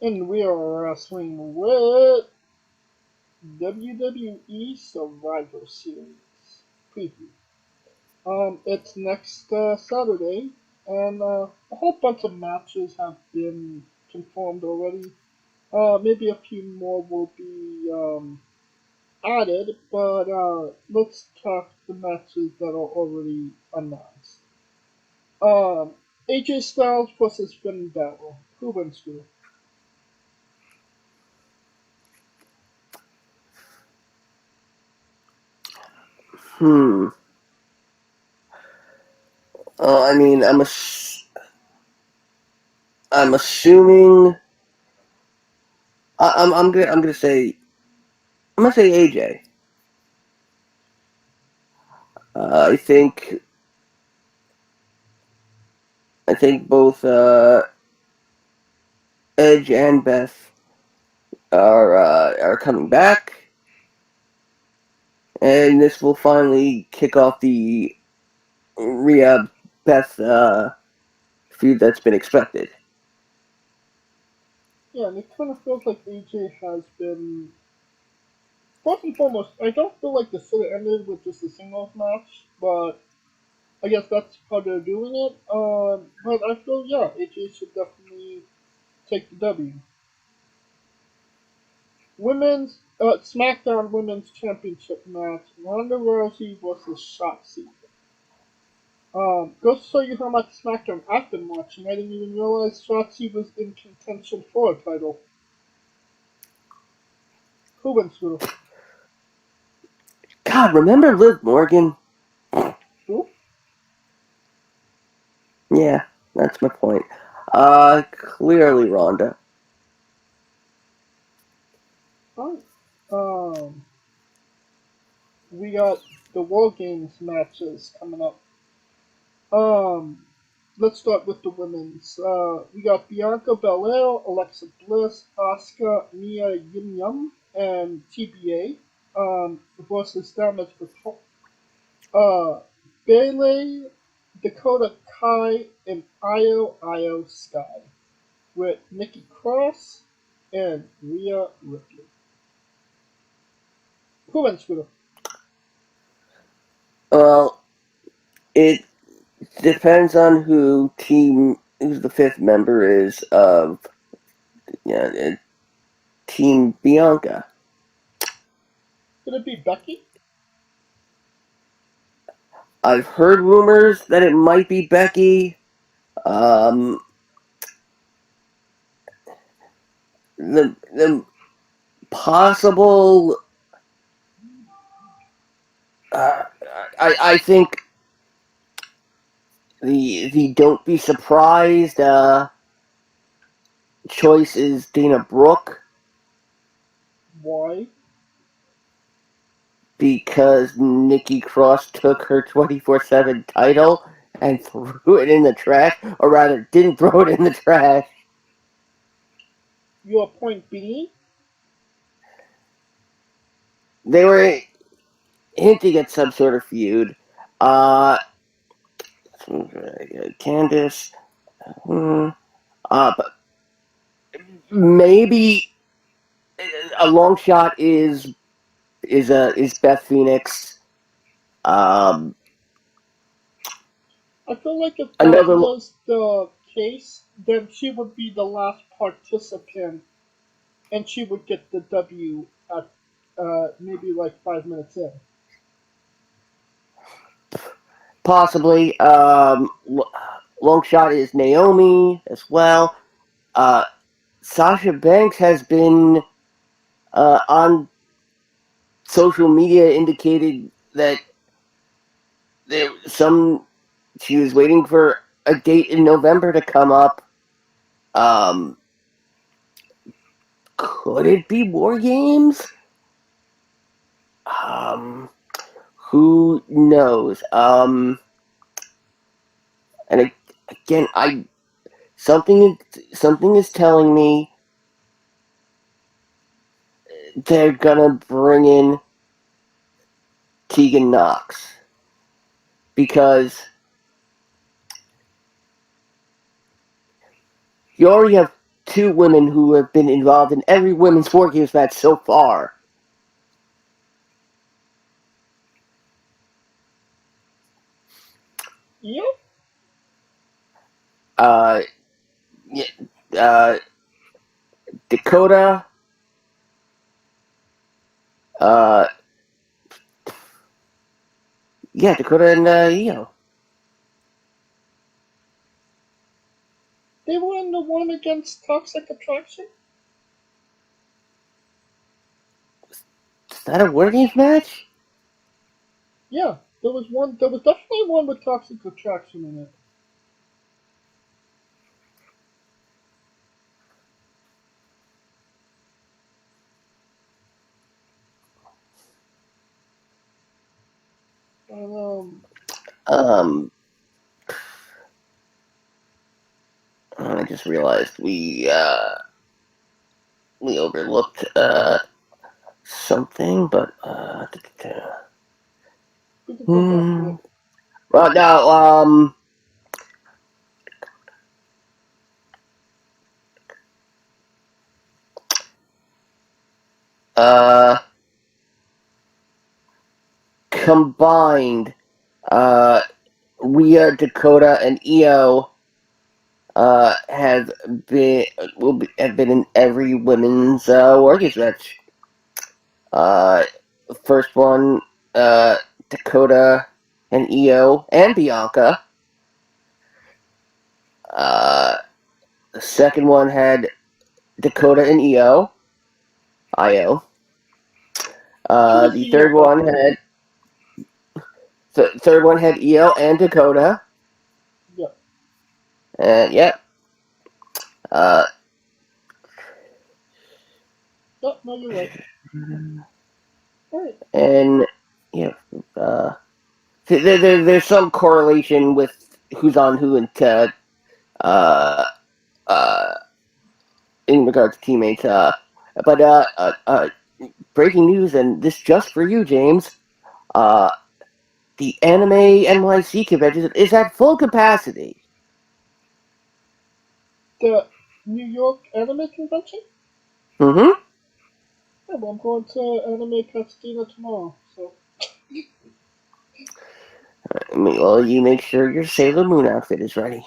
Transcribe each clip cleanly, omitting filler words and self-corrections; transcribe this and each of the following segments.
And we are wrestling with WWE Survivor Series preview. It's next Saturday, and a whole bunch of matches have been confirmed already. Maybe a few more will be added, but let's talk the matches that are already announced. Um, AJ Styles versus Finn Balor. Who wins here? Hmm. I mean, I'm assuming. I'm gonna say AJ. Uh, I think I think both Edge and Beth are coming back, and this will finally kick off the Rhea Beth feud that's been expected. Yeah, and it kind of feels like AJ has been. First and foremost, I don't feel like this should have ended with just a singles match, but I guess that's how they're doing it. But I feel, yeah, AJ should definitely take the W. Women's SmackDown Women's Championship match: Ronda Rousey versus Shotzi. Goes to show you how much SmackDown I've been watching. I didn't even realize Shotzi was in contention for a title. Who wins through? God, remember Liv Morgan? Who? Yeah, that's my point. Clearly Ronda. Alright. Um, we got the War Games matches coming up. Um, let's start with the women's. We got Bianca Belair, Alexa Bliss, Asuka, Mia Yim Yum, and TBA versus Damage Control. Bayley, Dakota Kai, and Io Sky with Nikki Cross and Rhea Ripley. Who wins, Scooter? Well, it depends on who's the fifth member is of Team Bianca. Could it be Becky? I've heard rumors that it might be Becky. Um, the possible. Uh, I think the don't be surprised choice is Dana Brooke Why? because Nikki Cross took her 24/7 title and threw it in the trash, or rather, didn't throw it in the trash. Your point being? They were hinting at some sort of feud. Uh, Candice. But maybe a long shot is Beth Phoenix. Um, I feel like if that another was the case, then she would be the last participant and she would get the W at maybe like 5 minutes in. possibly long shot is Naomi as well. Uh, Sasha Banks has been on social media indicated that there some she was waiting for a date in November to come up. Um, could it be War Games? Um, who knows? And again, I something is telling me they're gonna bring in Tegan Knox because you already have two women who have been involved in every women's War Games match so far. Yep. Uh, Dakota. Dakota and Io. They were in the one against Toxic Attraction? Is that a War Games match? Yeah, there was one. There was definitely one with Toxic Attraction in it. And, I just realized we overlooked something, but we can go back to it. well, no, combined, Rhea, Dakota, and Io have been in every women's War Games match. First one, Dakota and Io and Bianca. The second one had Dakota and Io. The third one had Io and Dakota. Yeah. And No, you're right. Right. And there's some correlation with who's on who and uh, in regards to teammates. But breaking news, and this just for you, James. The Anime NYC convention is at full capacity. The New York Anime Convention? Mm-hmm. Yeah, well, I'm going to Anime Pasadena tomorrow, so. Well, you make sure your Sailor Moon outfit is ready.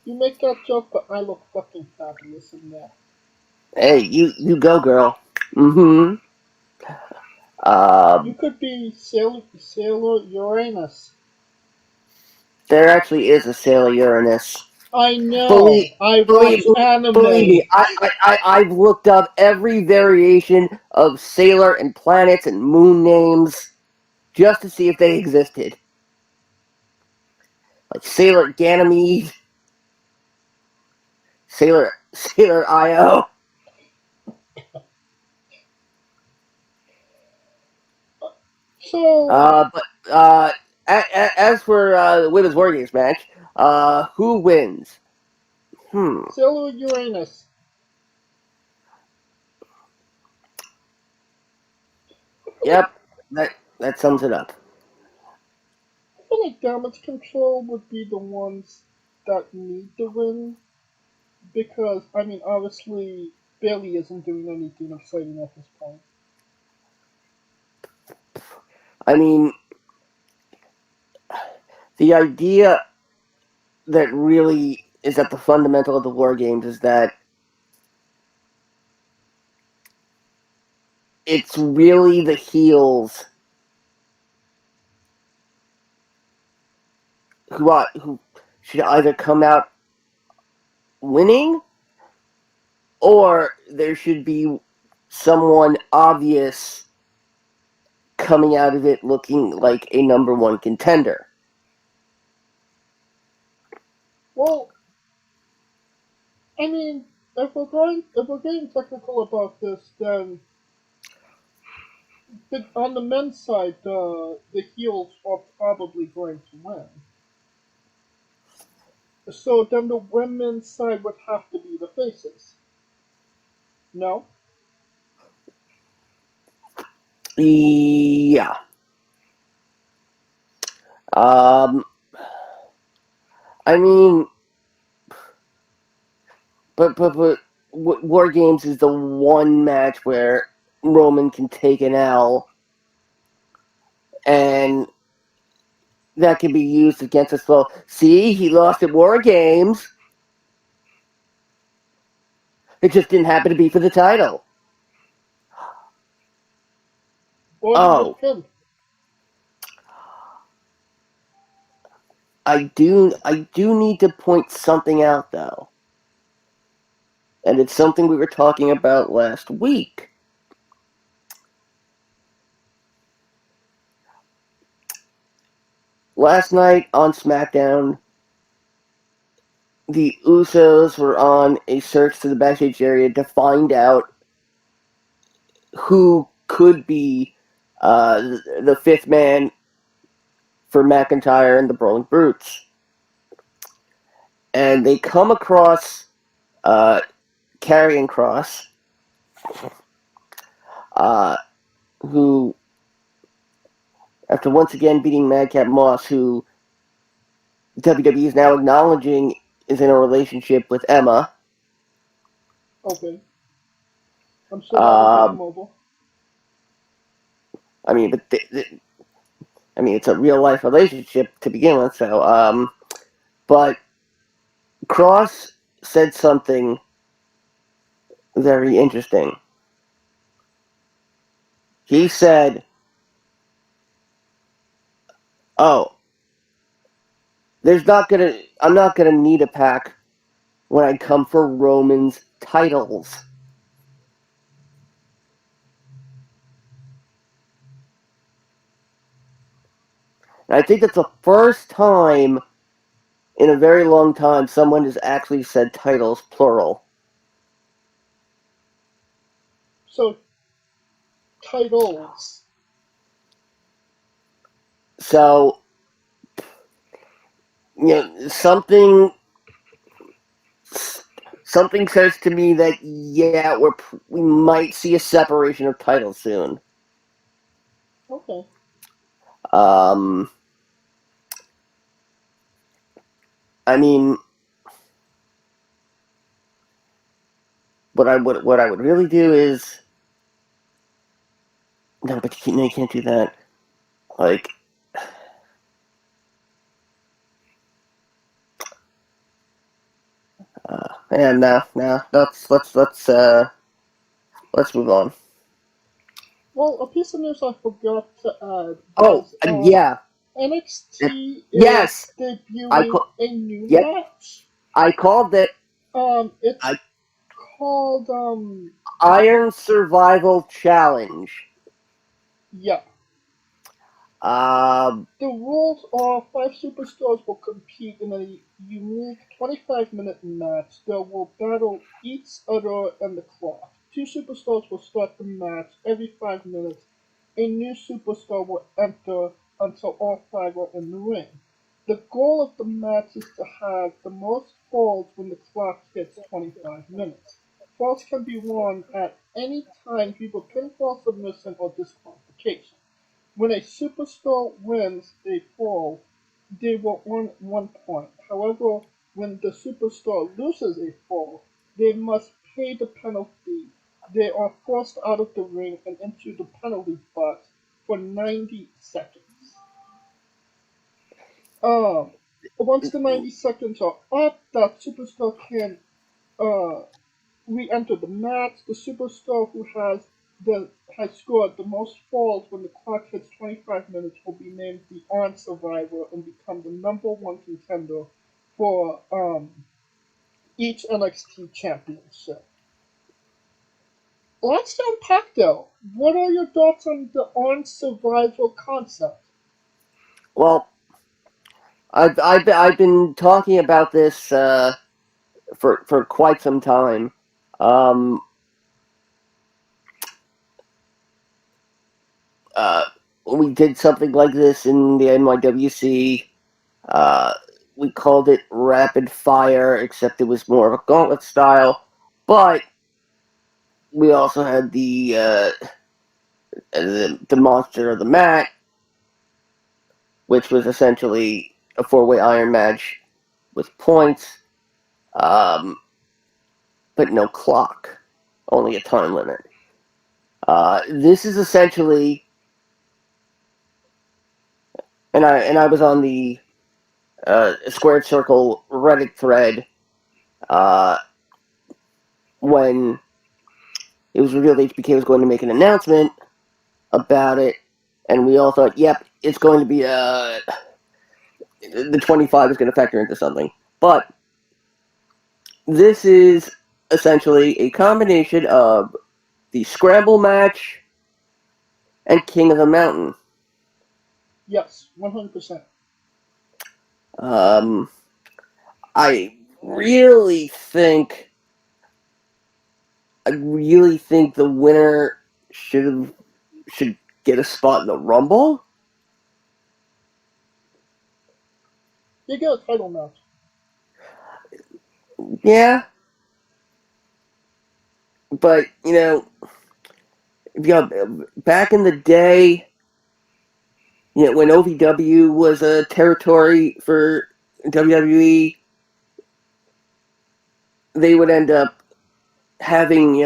You make that joke, but I look fucking fabulous in there. Hey, you go, girl. Mm-hmm. You could be Sailor Uranus. There actually is a Sailor Uranus. I know. Believe, I believe, watch anime. believe me, I've looked up every variation of Sailor and planets and moon names just to see if they existed. Like Sailor Ganymede, Sailor Io. So, As for the women's War Games match, who wins? Sailor Uranus. Yep, that sums it up. I feel like Damage Control would be the ones that need to win. Because, I mean, obviously, Bailey isn't doing anything exciting at this point. I mean, the idea that really is at the fundamental of the War Games is that it's really the heels who should either come out winning, or there should be someone obvious coming out of it looking like a number one contender. Well, I mean, if we're getting technical about this, then on the men's side, the heels are probably going to win. So then the women's side would have to be the faces. No? Yeah. I mean, but War Games is the one match where Roman can take an L, and that can be used against us. Well, see, he lost at War Games. It just didn't happen to be for the title. Or he was Oh, pinned. I do need to point something out though. And it's something we were talking about last week. Last night on SmackDown, the Usos were on a search to the backstage area to find out who could be the fifth man for McIntyre and the Brawling Brutes. And they come across Karrion Kross, who, after once again beating Madcap Moss, who WWE is now acknowledging is in a relationship with Emma. Okay. I'm sure that'll get him over. I mean, but it's a real life relationship to begin with. So, but Kross said something very interesting. He said, "Oh, I'm not gonna need a pack when I come for Roman's titles." And I think that's the first time in a very long time someone has actually said titles plural. So, titles. So, something says to me that yeah, we might see a separation of titles soon. Okay. I mean, what I would really do is no, but you can't do that. Like, and no, let's move on. Well, a piece of news I forgot to add Oh, is yeah, NXT is yes, debuting a new yep, match. I called it. It's I called Iron Survival Challenge. yeah. Um, The rules are 5 superstars will compete in a unique 25-minute match that will battle each other and the clock. 2 superstars will start the match every 5 minutes. A new superstar will enter until all 5 are in the ring. The goal of the match is to have the most falls when the clock hits 25 minutes. Falls can be won at any time due to pinfall, submission, or disqualification. When a superstar wins a fall, they will earn 1 point. However, when the superstar loses a fall, they must pay the penalty. They are forced out of the ring and into the penalty box for 90 seconds. Once the 90 seconds are up, that superstar can uh, re-enter the match. The superstar who has scored the most falls when the clock hits 25 minutes will be named the On Survivor and become the #1 contender for each NXT championship. Let's unpack though. What are your thoughts on the On Survivor concept? well, I've been talking about this for quite some time. Um, uh, we did something like this in the NYWC. Uh, we called it Rapid Fire, except it was more of a gauntlet style. But we also had the monster of the mat, which was essentially a 4-way iron match with points. Um, but no clock, only a time limit. This is essentially, and I was on the Squared Circle Reddit thread when it was revealed HBK was going to make an announcement about it, and we all thought, yep, it's going to be the 25 is going to factor into something. But this is essentially a combination of the Scramble match and King of the Mountain. Yes, 100%. I really think the winner should get a spot in the Rumble. You get a title match. Yeah. But, back in the day, when OVW was a territory for WWE, they would end up having,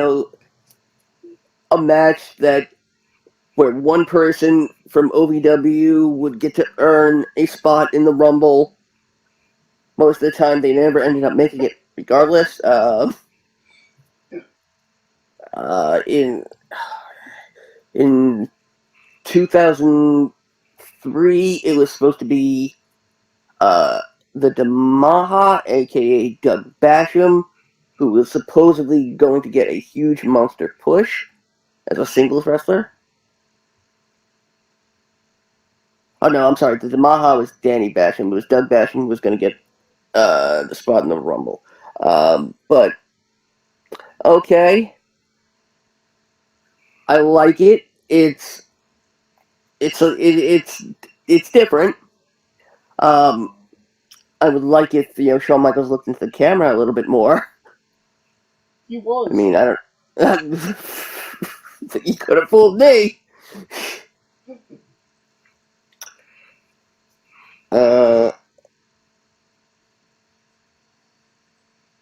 a match where one person from OVW would get to earn a spot in the Rumble. Most of the time, they never ended up making it, regardless. In 2003, it was supposed to be the Damaha, aka Doug Basham, who was supposedly going to get a huge monster push as a singles wrestler. Oh no, I'm sorry. The Damaha was Danny Basham. It was Doug Basham who was going to get the spot in the Rumble. But okay, I like it. It's different. I would like if Shawn Michaels looked into the camera a little bit more. He was. I mean, I don't. He could have fooled me. I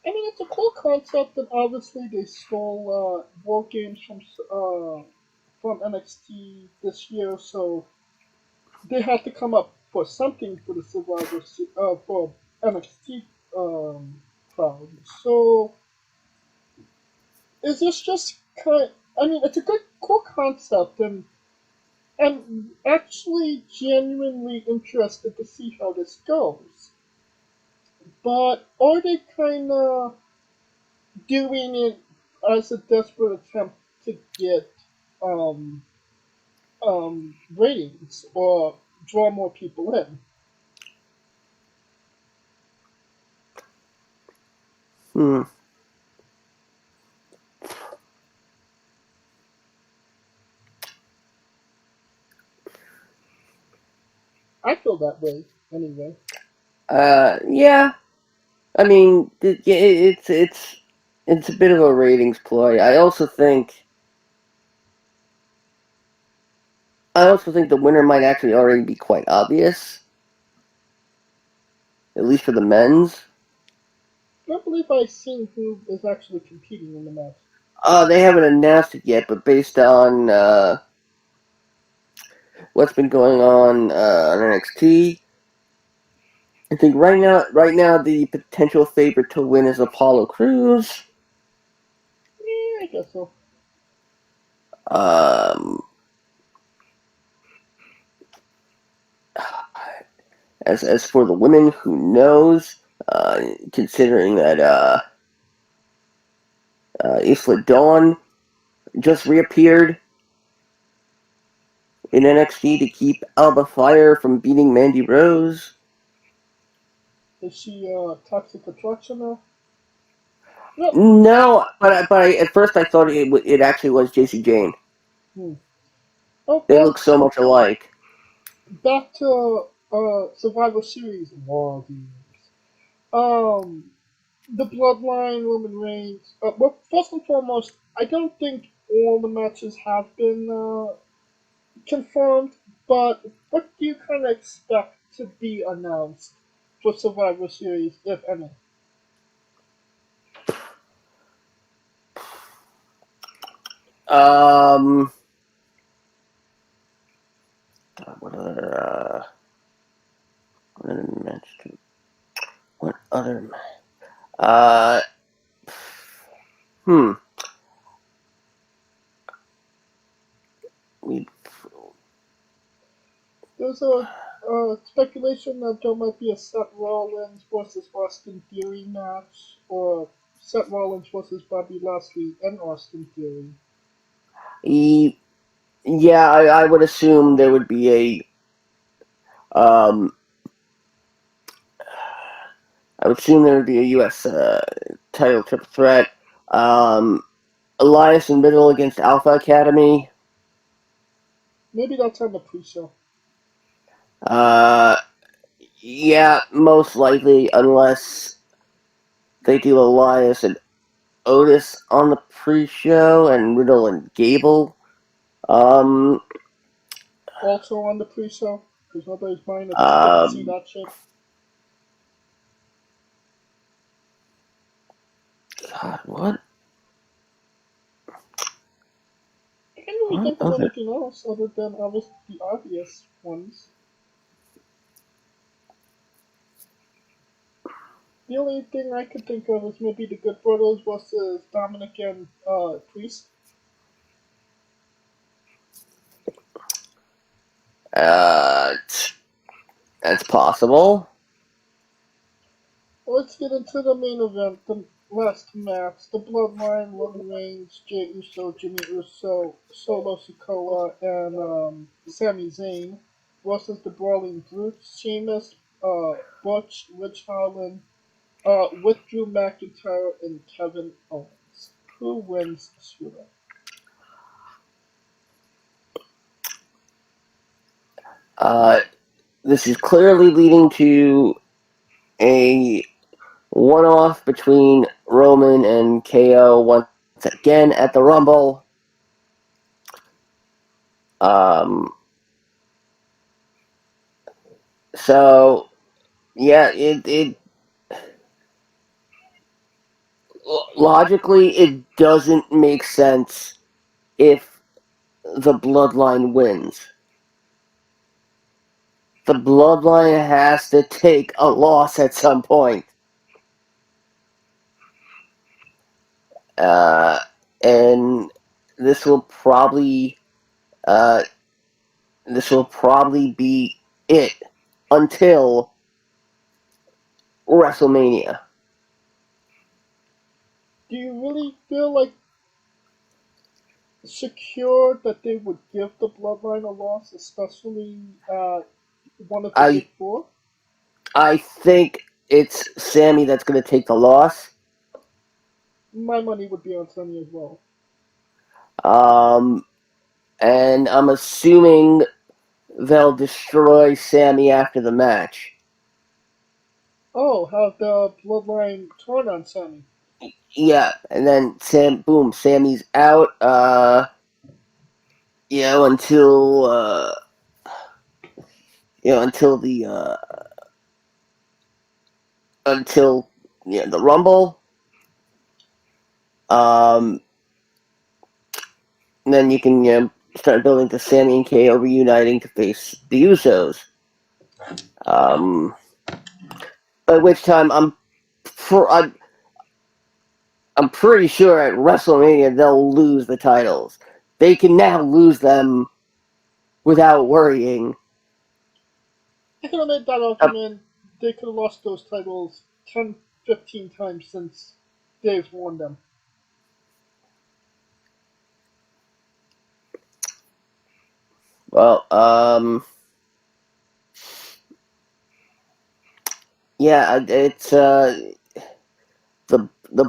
mean, it's a cool concept, and obviously they stole War Games from NXT this year, so they had to come up for something for the for NXT crowd. So is this just kind? I mean, it's a cool concept, and I'm actually genuinely interested to see how this goes. But are they kind of doing it as a desperate attempt to get um, ratings or draw more people in? Hmm. I feel that way anyway. Yeah. I mean, it's a bit of a ratings ploy. I also think the winner might actually already be quite obvious, at least for the men's. I don't believe I've seen who is actually competing in the match. They haven't announced it yet, but based on what's been going on NXT, I think right now the potential favorite to win is Apollo Crews. Yeah, I guess so. Um, as for the women, who knows? Considering that Isla Dawn just reappeared in NXT to keep Alba Fire from beating Mandy Rose. Is she toxic attraction now? No. No, but at first I thought it actually was JC Jane. Hmm. Oh, They look so much alike. back to Survivor Series War Games. Um, the Bloodline, Roman Reigns. Well, first and foremost, I don't think all the matches have been confirmed, but what do you kind of expect to be announced for Survivor Series, if any? Um, what other match? What other? Uh, hmm. We There's a speculation that there might be a Seth Rollins versus Austin Theory match, or Seth Rollins versus Bobby Lashley and Austin Theory. Yeah, I would assume there would be um. I would assume there would be a U.S. Title triple threat. Um, Elias in middle against Alpha Academy. Maybe that's on the pre-show. Uh, yeah, most likely, unless they do Elias and Otis on the pre-show and Riddle and Gable. Um, Also on the pre-show, because nobody's buying a ticket to see um, that shit. God, what? I can't really What think of other? anything else other than obviously the obvious ones. The only thing I could think of is maybe the Good Brothers versus Dominic and Priest. Uh, that's possible. Let's get into the main event, the last match. The Bloodline, Roman Reigns, Jey Uso, Jimmy Uso, Solo Sikoa, and Sami Zayn versus the Brawling Brutes, Sheamus, Butch, Rich Holland, with Drew McIntyre and Kevin Owens. Who wins this event? Uh, this is clearly leading to a one-off between Roman and KO once again at the Rumble. Um, so yeah, it logically it doesn't make sense if the Bloodline wins. The Bloodline has to take a loss at some point. Uh, and this will probably uh, be it until WrestleMania. Do you really feel like secure that they would give the Bloodline a loss, especially one of the I Big Four? I think it's Sammy that's going to take the loss. My money would be on Sony as well. Um, and I'm assuming they'll destroy Sammy after the match. Oh, have the Bloodline turn on Sony. Yeah, and then Sammy's out. Until until the Rumble. Um, and then you can start building to Sammy and KO reuniting to face the Usos. By which time I'm pretty sure at WrestleMania they'll lose the titles. They can now lose them without worrying. I could have made that Uh, argument. They could have lost those titles 10, 15 times since Dave's won them. well, yeah, it's the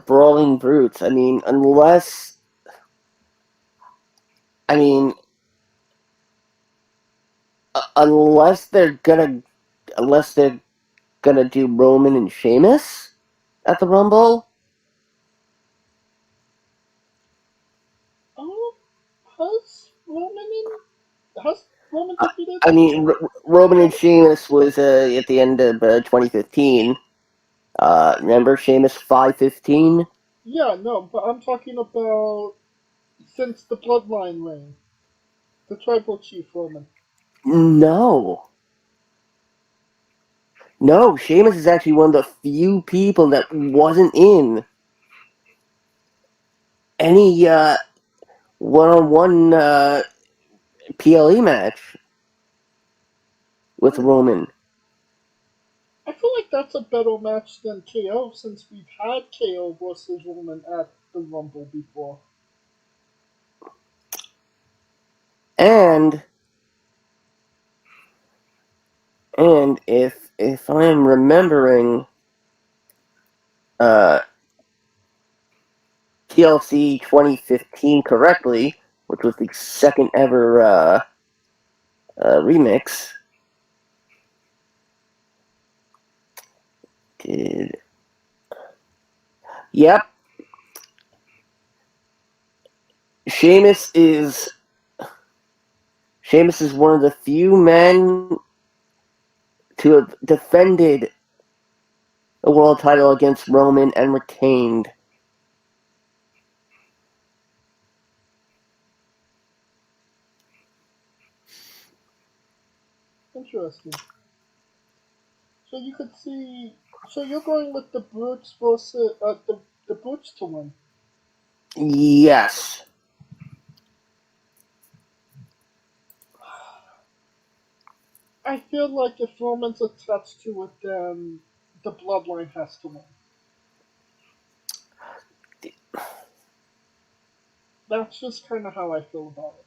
Brawling Brutes. I mean, unless they're gonna do Roman and Sheamus at the Rumble. Oh, has Roman defeated? I mean, Roman and Sheamus was at the end of 2015. Remember Sheamus 515? Yeah, no, but I'm talking about since the Bloodline reign, the Tribal Chief Roman. No. No, Sheamus is actually one of the few people that wasn't in any one-on-one PLE match with Roman. I feel like that's a better match than KO since we've had KO versus Roman at the Rumble before. And if I am remembering uh, TLC 2015 correctly, which was the second ever remix, yep, Sheamus is one of the few men to have defended a world title against Roman and retained. Interesting. So you could see. So you're going with the Brutes versus the Brutes to win. Yes. I feel like if Roman's attached to it, then the Bloodline has to win. That's just kind of how I feel about it.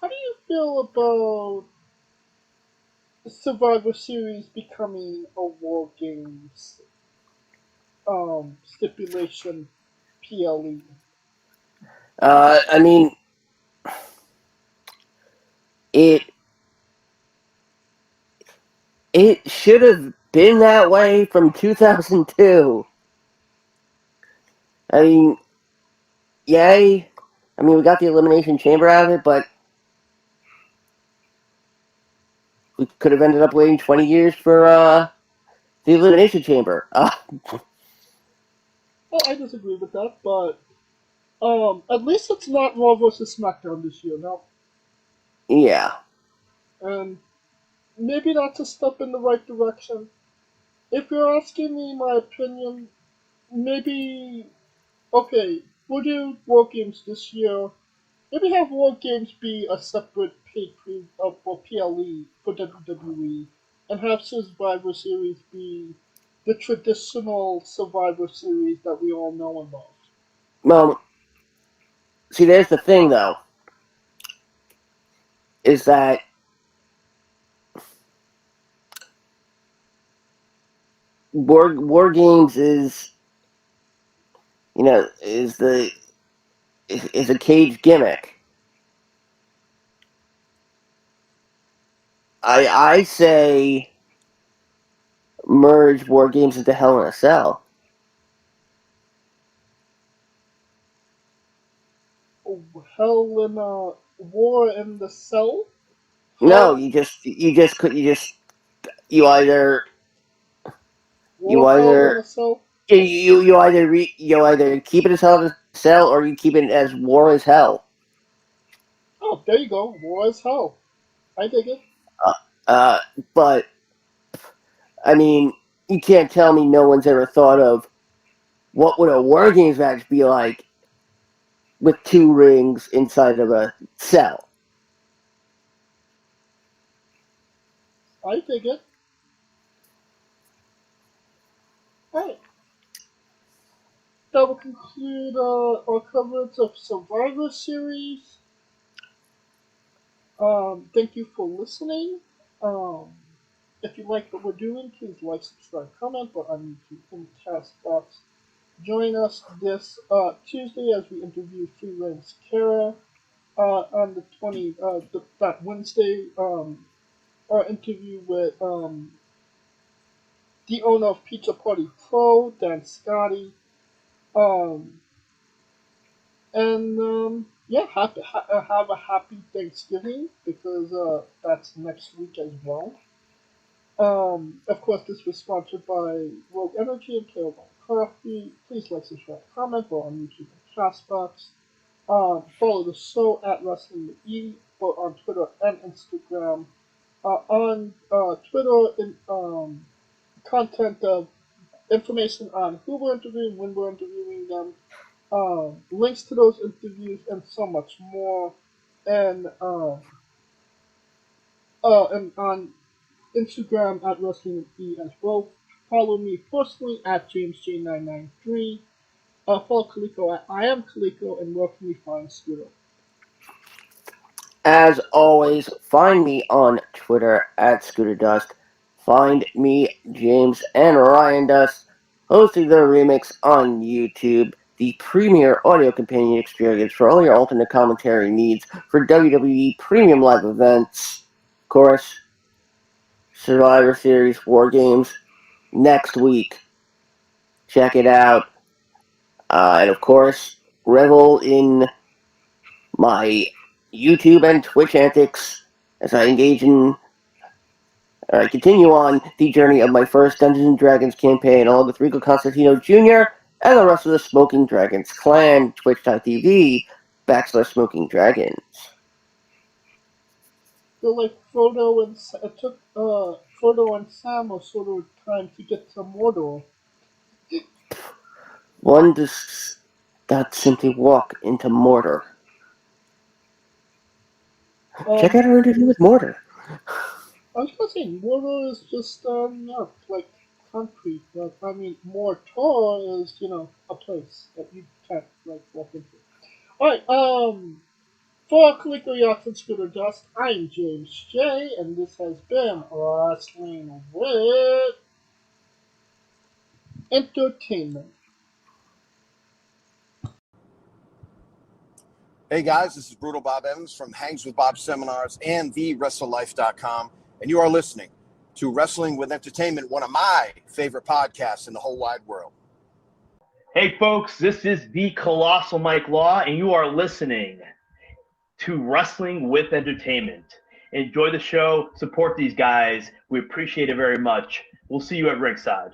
How do you feel about Survivor Series becoming a War Games stipulation PLE? I mean, it should have been that way from 2002. I mean, yay. I mean, we got the Elimination Chamber out of it, but we could have ended up waiting 20 years for the Elimination Chamber. Well, I disagree with that, but at least it's not Raw versus SmackDown this year, no. Yeah. And maybe that's a step in the right direction. If you're asking me my opinion, maybe okay, we'll do War Games this year. Maybe have War Games be a separate pay per for PLE for WWE, and have Survivor Series be the traditional Survivor Series that we all know and love. Well, see, there's the thing, though, is that War Games is, is a cage gimmick. I say merge War Games into Hell in a Cell. Oh, Hell in a War in the Cell? No, Hell you either you War Hell in either a Cell? you either keep it as Hell in a Cell or you keep it as War as Hell. Oh, there you go. War is Hell. I dig it. Uh, uh, but I mean, you can't tell me no one's ever thought of what would a War Games match be like with two rings inside of a cell. I dig it. Alright. That will conclude our coverage of Survivor Series. Thank you for listening. Um, if you like what we're doing, please like, subscribe, comment, but on YouTube and Castbox. Join us this Tuesday as we interview Freelance Kara. On the that Wednesday, our interview with the owner of Pizza Party Pro, Dan Scotty. Um, and yeah, have a happy Thanksgiving because that's next week as well. Of course, this was sponsored by Rogue Energy and Tailbone. Coffee. Please like, subscribe, comment. We're on YouTube and Castbox. Follow the show at Wrestling with E, both on Twitter and Instagram. On Twitter, content of information on who we're interviewing, when we're interviewing them, links to those interviews, and so much more. And and on Instagram at Wrestling with E as well. Follow me personally at JamesJ993. Follow Kaliko at I am Kaliko, and where can we find Scooter? As always, find me on Twitter at ScooterDust. Find me, James and Ryan Dust, hosting the remix on YouTube, the premier audio companion experience for all your alternate commentary needs for WWE premium live events. Of course, Survivor Series War Games next week. Check it out. And of course, revel in my YouTube and Twitch antics as I continue on the journey of my first Dungeons and Dragons campaign along with Rico Constantino Jr. and the rest of the Smoking Dragons clan, twitch.tv/Smoking Dragons. Feel like Frodo and it took Frodo and Sam a sort of time to get to Mordor. One does not simply walk into Mordor. Check out our interview with Mordor. I was gonna say Mordor is just like concrete, but I mean Mordor is a place that you can't like walk into. All right, for Kaliko Yachts and Scooter Dust, I'm James J, and this has been Wrestling with Entertainment. Hey guys, this is Brutal Bob Evans from Hangs with Bob Seminars and TheWrestleLife.com, and you are listening to Wrestling with Entertainment, one of my favorite podcasts in the whole wide world. Hey folks, this is the Colossal Mike Law, and you are listening to Wrestling with Entertainment. Enjoy the show, support these guys. We appreciate it very much. We'll see you at ringside.